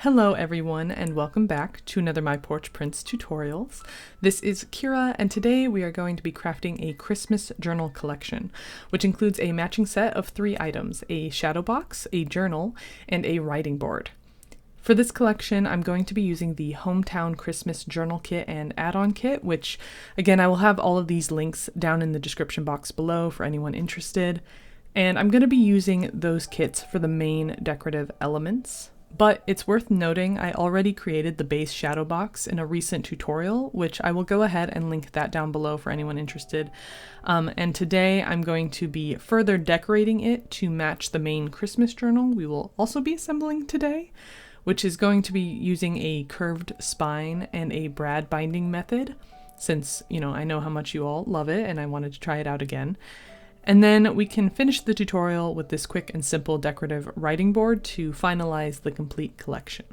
Hello everyone and welcome back to another My Porch Prints tutorials. This is Kyra and today we are going to be crafting a Christmas journal collection, which includes a matching set of 3 items, a shadow box, a journal, and a writing board. For this collection, I'm going to be using the Hometown Christmas Journal Kit and add-on kit, which again, I will have all of these links down in the description box below for anyone interested. And I'm going to be using those kits for the main decorative elements. But it's worth noting I already created the base shadow box in a recent tutorial, which I will go ahead and link that down below for anyone interested. And today I'm going to be further decorating it to match the main Christmas journal we will also be assembling today, which is going to be using a curved spine and a brad binding method, since, I know how much you all love it and I wanted to try it out again. And then we can finish the tutorial with this quick and simple decorative writing board to finalize the complete collection.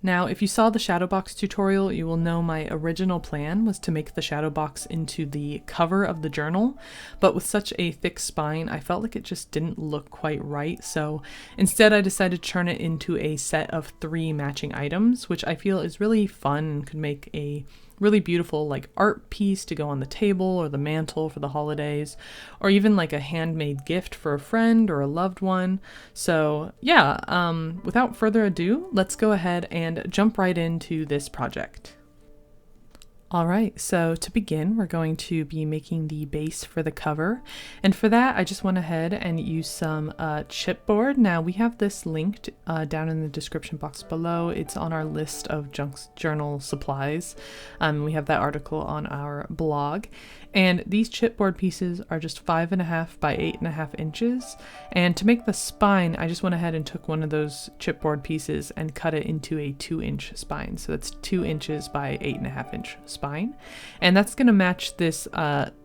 Now, if you saw the shadow box tutorial, you will know my original plan was to make the shadow box into the cover of the journal, but with such a thick spine, I felt like it just didn't look quite right. So instead, I decided to turn it into a set of 3 matching items, which I feel is really fun and could make a really beautiful art piece to go on the table or the mantle for the holidays, or even like a handmade gift for a friend or a loved one. So yeah, without further ado, let's go ahead and jump right into this project. All right, so to begin, we're going to be making the base for the cover. And for that, I just went ahead and used some chipboard. Now we have this linked down in the description box below. It's on our list of junk journal supplies. We have that article on our blog. And these chipboard pieces are just 5.5 by 8.5 inches. And to make the spine, I just went ahead and took one of those chipboard pieces and cut it into a 2-inch spine. So that's 2 inches by 8.5 inch spine. And that's going to match this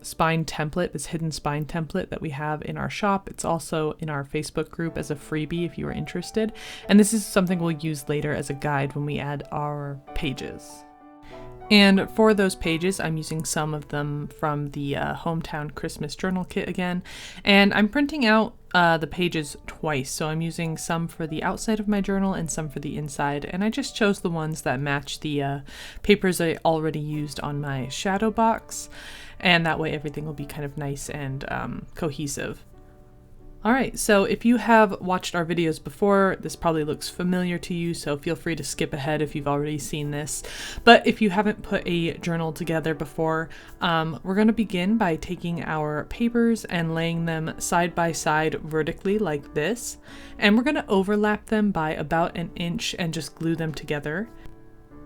spine template, this hidden spine template that we have in our shop. It's also in our Facebook group as a freebie if you are interested. And this is something we'll use later as a guide when we add our pages. And for those pages, I'm using some of them from the Hometown Christmas Journal Kit again. And I'm printing out the pages twice. So I'm using some for the outside of my journal and some for the inside. And I just chose the ones that match the papers I already used on my shadow box. And that way everything will be kind of nice and cohesive. Alright, so if you have watched our videos before, this probably looks familiar to you, so feel free to skip ahead if you've already seen this. But if you haven't put a journal together before, we're going to begin by taking our papers and laying them side by side vertically like this. And we're going to overlap them by about 1 inch and just glue them together.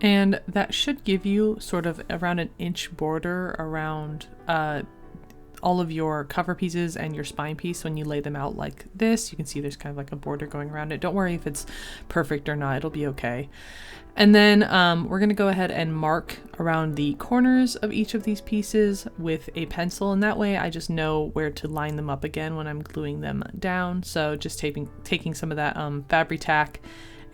And that should give you sort of around 1 inch border around all of your cover pieces and your spine piece. When you lay them out like this, you can see there's kind of like a border going around it. Don't worry if it's perfect or not, it'll be okay. And then we're going to go ahead and mark around the corners of each of these pieces with a pencil, and that way I just know where to line them up again when I'm gluing them down. So just taking some of that Fabri-Tac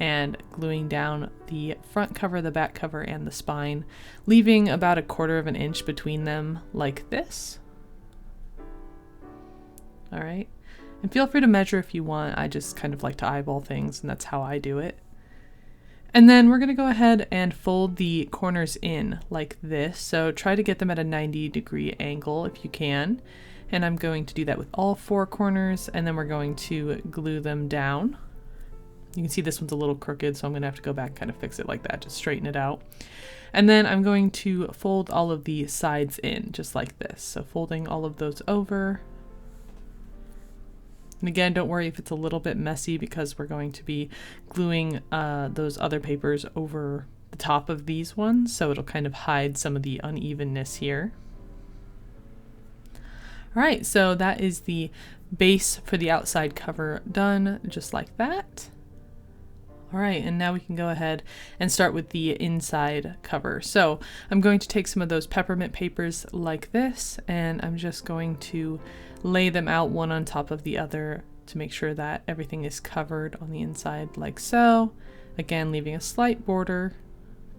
and gluing down the front cover, the back cover, and the spine, leaving about 1/4 inch between them like this. All right, and feel free to measure if you want. I just kind of like to eyeball things, and that's how I do it. And then we're going to go ahead and fold the corners in like this. So try to get them at a 90-degree angle if you can. And I'm going to do that with all 4 corners, and then we're going to glue them down. You can see this one's a little crooked, so I'm going to have to go back and kind of fix it like that, just straighten it out. And then I'm going to fold all of the sides in just like this. So folding all of those over. And again, don't worry if it's a little bit messy because we're going to be gluing those other papers over the top of these ones, so it'll kind of hide some of the unevenness here. All right, so that is the base for the outside cover done, just like that. All right, and now we can go ahead and start with the inside cover. So I'm going to take some of those peppermint papers like this, and I'm just going to lay them out one on top of the other to make sure that everything is covered on the inside like so. Again, leaving a slight border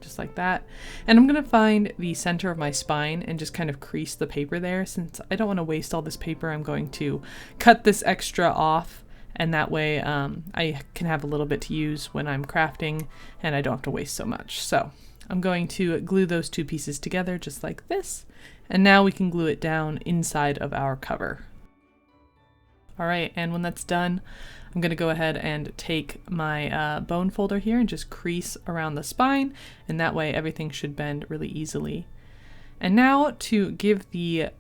just like that. And I'm going to find the center of my spine and just kind of crease the paper there. Since I don't want to waste all this paper, I'm going to cut this extra off and that way I can have a little bit to use when I'm crafting and I don't have to waste so much. So I'm going to glue those two pieces together just like this, and now we can glue it down inside of our cover. All right, and when that's done, I'm going to go ahead and take my bone folder here and just crease around the spine, and that way everything should bend really easily. And now to give the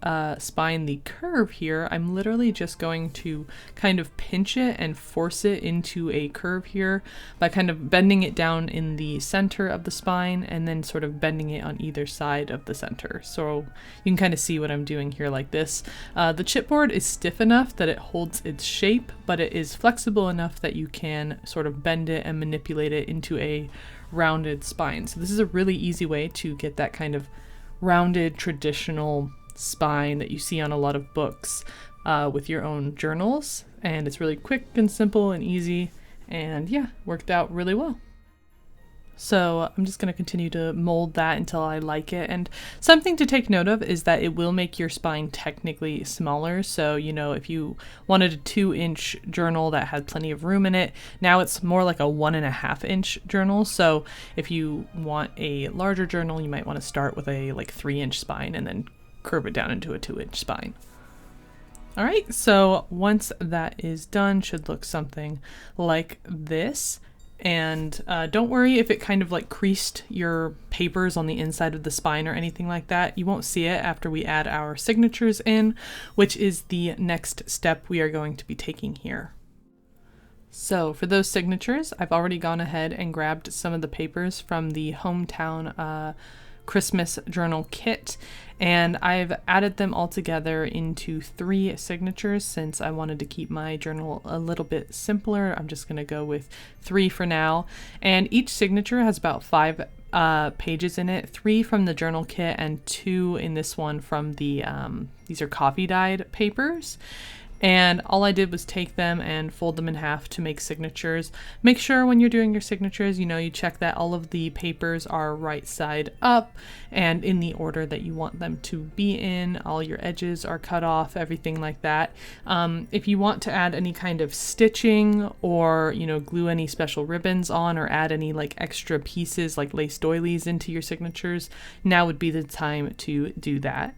spine the curve here, I'm literally just going to kind of pinch it and force it into a curve here by kind of bending it down in the center of the spine and then sort of bending it on either side of the center. So you can kind of see what I'm doing here like this. The chipboard is stiff enough that it holds its shape, but it is flexible enough that you can sort of bend it and manipulate it into a rounded spine. So this is a really easy way to get that kind of rounded traditional spine that you see on a lot of books with your own journals, and it's really quick and simple and easy, and yeah, worked out really well. So I'm just going to continue to mold that until I like it. And something to take note of is that it will make your spine technically smaller. So, you know, if you wanted a 2-inch journal that had plenty of room in it, now it's more like a 1.5-inch journal. So if you want a larger journal, you might want to start with a like 3-inch spine and then curve it down into a 2-inch spine. All right, so once that is done, should look something like this. And don't worry if it kind of like creased your papers on the inside of the spine or anything like that. You won't see it after we add our signatures in, which is the next step we are going to be taking here. So for those signatures, I've already gone ahead and grabbed some of the papers from the Hometown Christmas journal kit, and I've added them all together into 3 signatures since I wanted to keep my journal a little bit simpler. I'm just going to go with 3 for now, and each signature has about 5 pages in it, 3 from the journal kit and 2 in this one from the these are coffee dyed papers. And all I did was take them and fold them in half to make signatures. Make sure when you're doing your signatures, you know, you check that all of the papers are right side up and in the order that you want them to be in. All your edges are cut off, everything like that. If you want to add any kind of stitching or, you know, glue any special ribbons on or add any like extra pieces like lace doilies into your signatures, now would be the time to do that.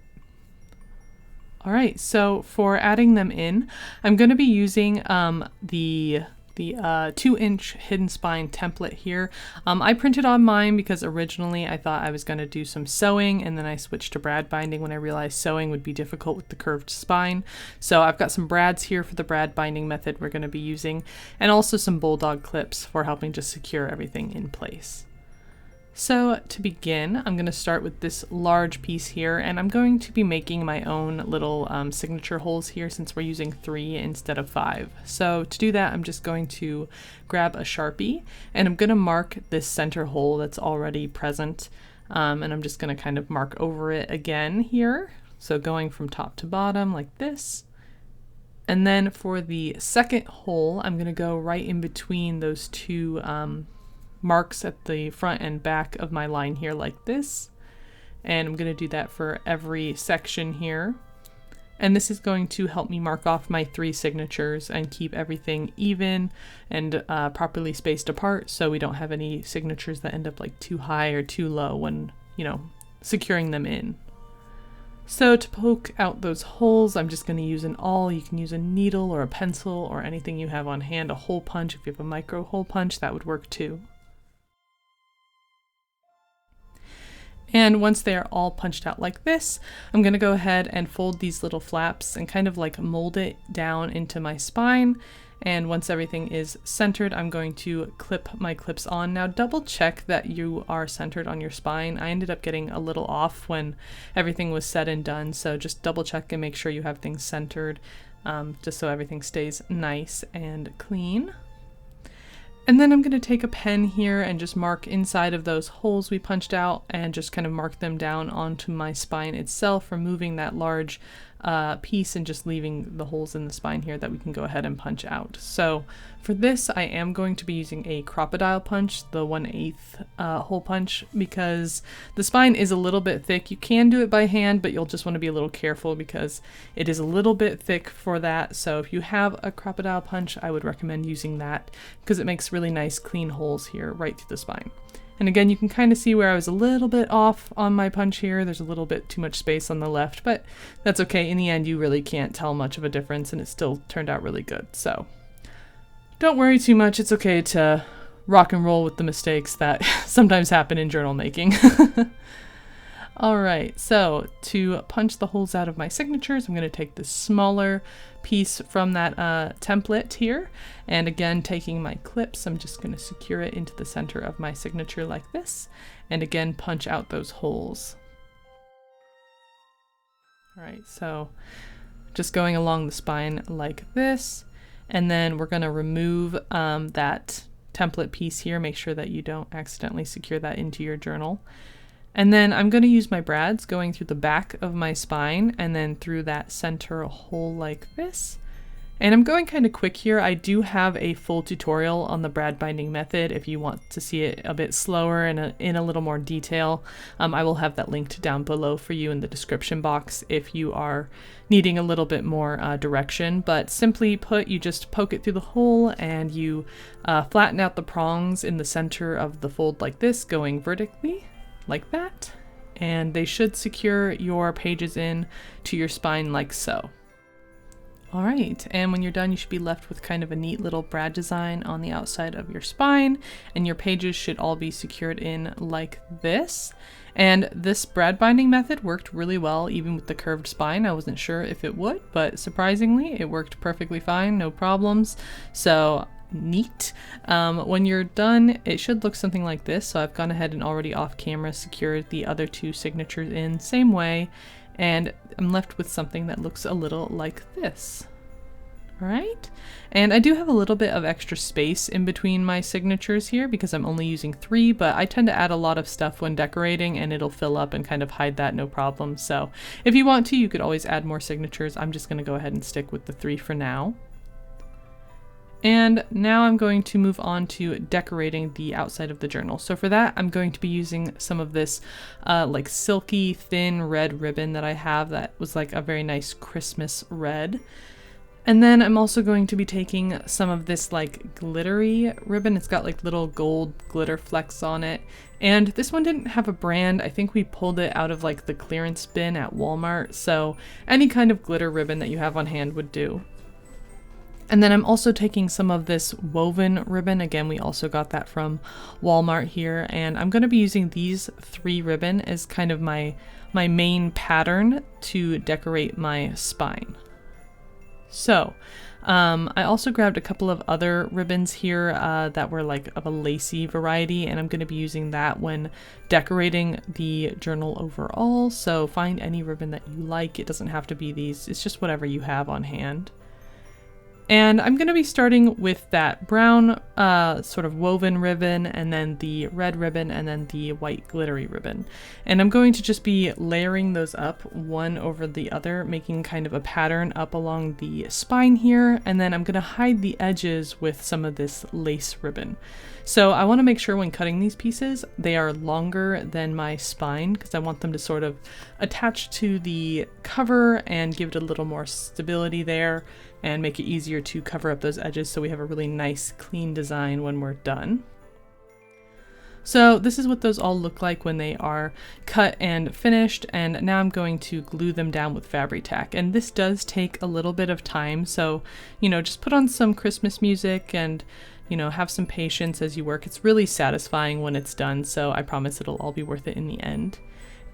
All right, so for adding them in, I'm going to be using the 2-inch hidden spine template here. I printed on mine because originally I thought I was going to do some sewing, and then I switched to brad binding when I realized sewing would be difficult with the curved spine. So I've got some brads here for the brad binding method we're going to be using, and also some bulldog clips for helping just secure everything in place. So to begin, I'm going to start with this large piece here, and I'm going to be making my own little signature holes here since we're using 3 instead of 5. So to do that, I'm just going to grab a Sharpie, and I'm going to mark this center hole that's already present, and I'm just going to kind of mark over it again here. So going from top to bottom like this. And then for the second hole, I'm going to go right in between those two marks at the front and back of my line here like this, and I'm going to do that for every section here, and this is going to help me mark off my 3 signatures and keep everything even and properly spaced apart, so we don't have any signatures that end up like too high or too low when, you know, securing them in. So to poke out those holes, I'm just going to use an awl. You can use a needle or a pencil or anything you have on hand. A hole punch, if you have a micro hole punch, that would work too. And once they're all punched out like this, I'm going to go ahead and fold these little flaps and kind of like mold it down into my spine. And once everything is centered, I'm going to clip my clips on. Now double check that you are centered on your spine. I ended up getting a little off when everything was said and done, so just double check and make sure you have things centered, just so everything stays nice and clean. And then I'm going to take a pen here and just mark inside of those holes we punched out and just kind of mark them down onto my spine itself, removing that large piece and just leaving the holes in the spine here that we can go ahead and punch out. So for this, I am going to be using a crocodile punch, the 1/8 hole punch, because the spine is a little bit thick. You can do it by hand, but you'll just want to be a little careful because it is a little bit thick for that. So if you have a crocodile punch, I would recommend using that because it makes really nice clean holes here right through the spine. And again, you can kind of see where I was a little bit off on my punch here. There's a little bit too much space on the left, but that's okay. In the end, you really can't tell much of a difference and it still turned out really good. So don't worry too much. It's okay to rock and roll with the mistakes that sometimes happen in journal making. All right, so to punch the holes out of my signatures, I'm going to take this smaller piece from that template here. And again, taking my clips, I'm just going to secure it into the center of my signature like this. And again, punch out those holes. All right, so just going along the spine like this. And then we're going to remove that template piece here. Make sure that you don't accidentally secure that into your journal. And then I'm going to use my brads going through the back of my spine and then through that center hole like this. And I'm going kind of quick here. I do have a full tutorial on the brad binding method if you want to see it a bit slower and in a little more detail. I will have that linked down below for you in the description box if you are needing a little bit more direction. But simply put, you just poke it through the hole and you flatten out the prongs in the center of the fold like this, going vertically like that, and they should secure your pages in to your spine like so. All right, and when you're done, you should be left with kind of a neat little brad design on the outside of your spine, and your pages should all be secured in like this. And this brad binding method worked really well, even with the curved spine. I wasn't sure if it would, but surprisingly, it worked perfectly fine, no problems. So neat. When you're done, it should look something like this. So I've gone ahead and already off camera secured the other two signatures in same way, and I'm left with something that looks a little like this. All right, and I do have a little bit of extra space in between my signatures here because I'm only using 3, but I tend to add a lot of stuff when decorating and it'll fill up and kind of hide that no problem. So if you want to, you could always add more signatures. I'm just going to go ahead and stick with the 3 for now. And now I'm going to move on to decorating the outside of the journal. So for that, I'm going to be using some of this like silky thin red ribbon that I have that was like a very nice Christmas red. And then I'm also going to be taking some of this like glittery ribbon. It's got like little gold glitter flecks on it. And this one didn't have a brand. I think we pulled it out of like the clearance bin at Walmart. So any kind of glitter ribbon that you have on hand would do. And then I'm also taking some of this woven ribbon. Again, we also got that from Walmart here. And I'm going to be using these 3 ribbon as kind of my main pattern to decorate my spine. So I also grabbed a couple of other ribbons here that were like of a lacy variety, and I'm going to be using that when decorating the journal overall. So find any ribbon that you like. It doesn't have to be these. It's just whatever you have on hand. And I'm going to be starting with that brown sort of woven ribbon, and then the red ribbon, and then the white glittery ribbon. And I'm going to just be layering those up one over the other, making kind of a pattern up along the spine here. And then I'm going to hide the edges with some of this lace ribbon. So I want to make sure when cutting these pieces, they are longer than my spine because I want them to sort of attach to the cover and give it a little more stability there and make it easier to cover up those edges so we have a really nice clean design when we're done. So this is what those all look like when they are cut and finished, and now I'm going to glue them down with Fabri-Tac. And this does take a little bit of time, so just put on some Christmas music and have some patience as you work. It's really satisfying when it's done, so I promise it'll all be worth it in the end.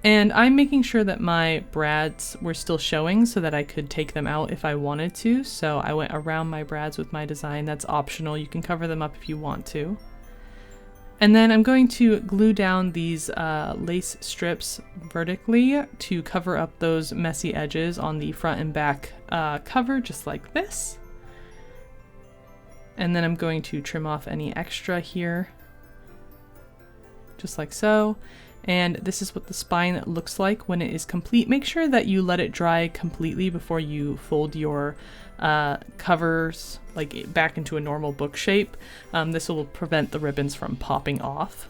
And I'm making sure that my brads were still showing so that I could take them out if I wanted to. So I went around my brads with my design. That's optional. You can cover them up if you want to. And then I'm going to glue down these lace strips vertically to cover up those messy edges on the front and back cover, just like this. And then I'm going to trim off any extra here, just like so. And this is what the spine looks like when it is complete. Make sure that you let it dry completely before you fold your covers like back into a normal book shape. This will prevent the ribbons from popping off.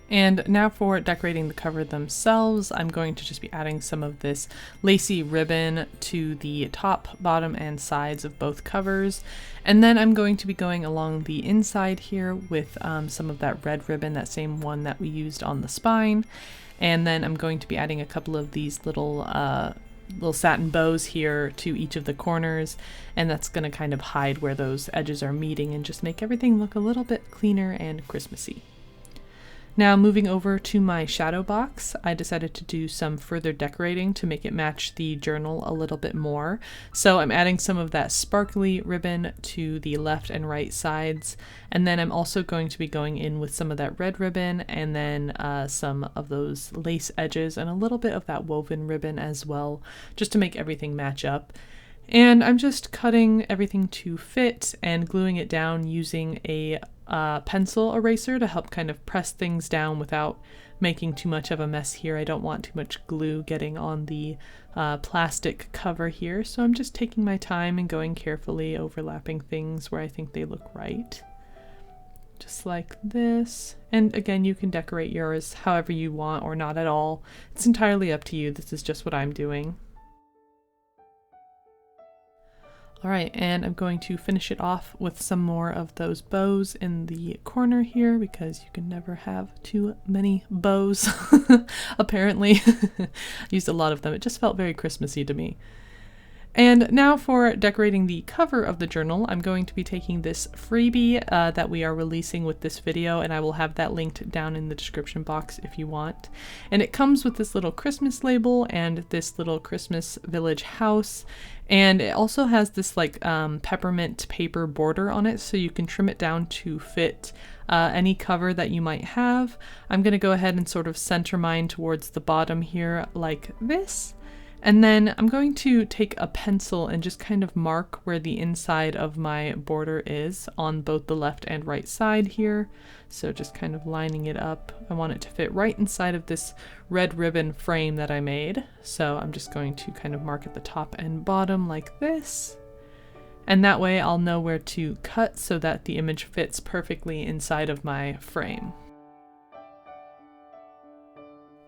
And now for decorating the cover themselves, I'm going to just be adding some of this lacy ribbon to the top, bottom, and sides of both covers. And then I'm going to be going along the inside here with some of that red ribbon, that same one that we used on the spine. And then I'm going to be adding a couple of these little satin bows here to each of the corners, and that's going to kind of hide where those edges are meeting and just make everything look a little bit cleaner and Christmassy. Now moving over to my shadow box, I decided to do some further decorating to make it match the journal a little bit more. So I'm adding some of that sparkly ribbon to the left and right sides, and then I'm also going to be going in with some of that red ribbon and then some of those lace edges and a little bit of that woven ribbon as well, just to make everything match up. And I'm just cutting everything to fit and gluing it down using a pencil eraser to help kind of press things down without making too much of a mess here. I don't want too much glue getting on the plastic cover here, so I'm just taking my time and going carefully, overlapping things where I think they look right. Just like this. And again, you can decorate yours however you want or not at all. It's entirely up to you. This is just what I'm doing. Alright, and I'm going to finish it off with some more of those bows in the corner here because you can never have too many bows, apparently. I used a lot of them. It just felt very Christmassy to me. And now for decorating the cover of the journal, I'm going to be taking this freebie that we are releasing with this video, and I will have that linked down in the description box if you want. And it comes with this little Christmas label and this little Christmas village house, and it also has this like peppermint paper border on it, so you can trim it down to fit any cover that you might have. I'm going to go ahead and sort of center mine towards the bottom here like this. And then I'm going to take a pencil and just kind of mark where the inside of my border is on both the left and right side here. So just kind of lining it up. I want it to fit right inside of this red ribbon frame that I made. So I'm just going to kind of mark at the top and bottom like this. And that way I'll know where to cut so that the image fits perfectly inside of my frame.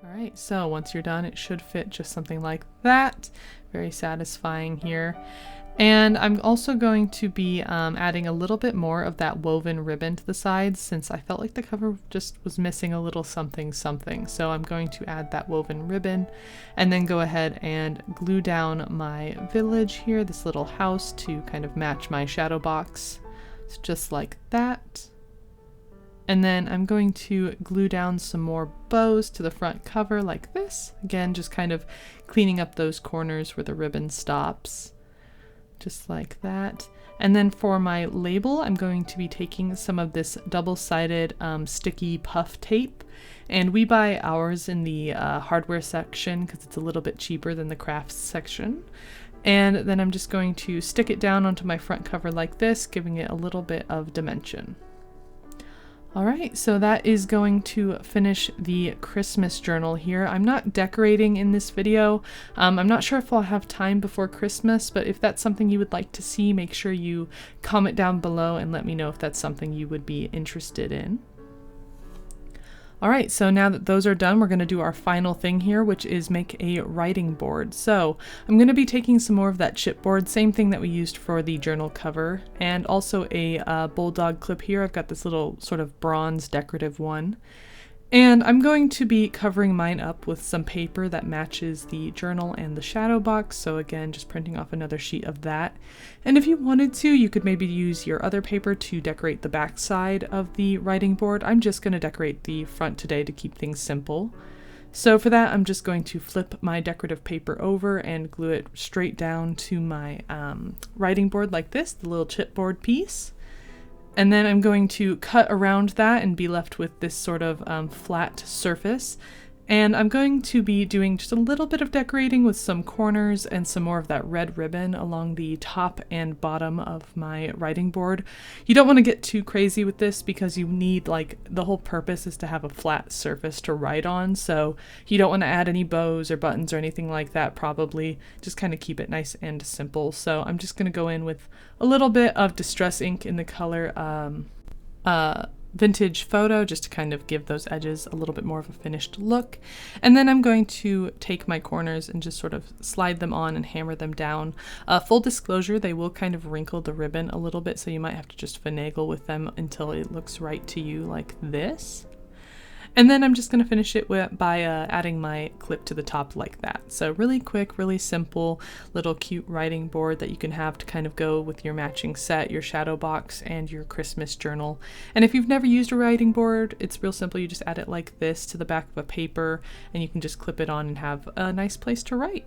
Alright, so once you're done, it should fit just something like that. Very satisfying here. And I'm also going to be adding a little bit more of that woven ribbon to the sides since I felt like the cover just was missing a little something something. So I'm going to add that woven ribbon and then go ahead and glue down my village here, this little house, to kind of match my shadow box. So just like that. And then I'm going to glue down some more bows to the front cover like this. Again, just kind of cleaning up those corners where the ribbon stops. Just like that. And then for my label, I'm going to be taking some of this double-sided sticky puff tape. And we buy ours in the hardware section because it's a little bit cheaper than the crafts section. And then I'm just going to stick it down onto my front cover like this, giving it a little bit of dimension. Alright, so that is going to finish the Christmas journal here. I'm not decorating in this video. I'm not sure if I'll have time before Christmas, but if that's something you would like to see, make sure you comment down below and let me know if that's something you would be interested in. Alright, so now that those are done, we're going to do our final thing here, which is make a writing board. So I'm going to be taking some more of that chipboard, same thing that we used for the journal cover, and also a bulldog clip here. I've got this little sort of bronze decorative one. And I'm going to be covering mine up with some paper that matches the journal and the shadow box. So again, just printing off another sheet of that. And if you wanted to, you could maybe use your other paper to decorate the back side of the writing board. I'm just going to decorate the front today to keep things simple. So for that, I'm just going to flip my decorative paper over and glue it straight down to my writing board like this, the little chipboard piece. And then I'm going to cut around that and be left with this sort of flat surface. And I'm going to be doing just a little bit of decorating with some corners and some more of that red ribbon along the top and bottom of my writing board. You don't want to get too crazy with this because you need, like, the whole purpose is to have a flat surface to write on, so you don't want to add any bows or buttons or anything like that probably. Just kind of keep it nice and simple. So I'm just going to go in with a little bit of Distress ink in the color Vintage Photo, just to kind of give those edges a little bit more of a finished look. And then I'm going to take my corners and just sort of slide them on and hammer them down. Full disclosure, they will kind of wrinkle the ribbon a little bit, so you might have to just finagle with them until it looks right to you like this. And then I'm just going to finish it by adding my clip to the top like that. So really quick, really simple, little cute writing board that you can have to kind of go with your matching set, your shadow box, and your Christmas journal. And if you've never used a writing board, it's real simple. You just add it like this to the back of a paper, and you can just clip it on and have a nice place to write.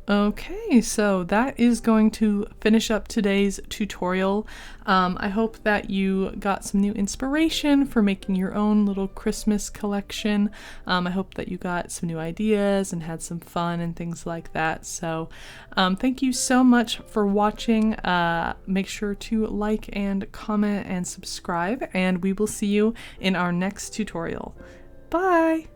Okay, so that is going to finish up today's tutorial. I hope that you got some new inspiration for making your own little Christmas collection. I hope that you got some new ideas and had some fun and things like that. So thank you so much for watching. Make sure to like and comment and subscribe, and we will see you in our next tutorial. Bye!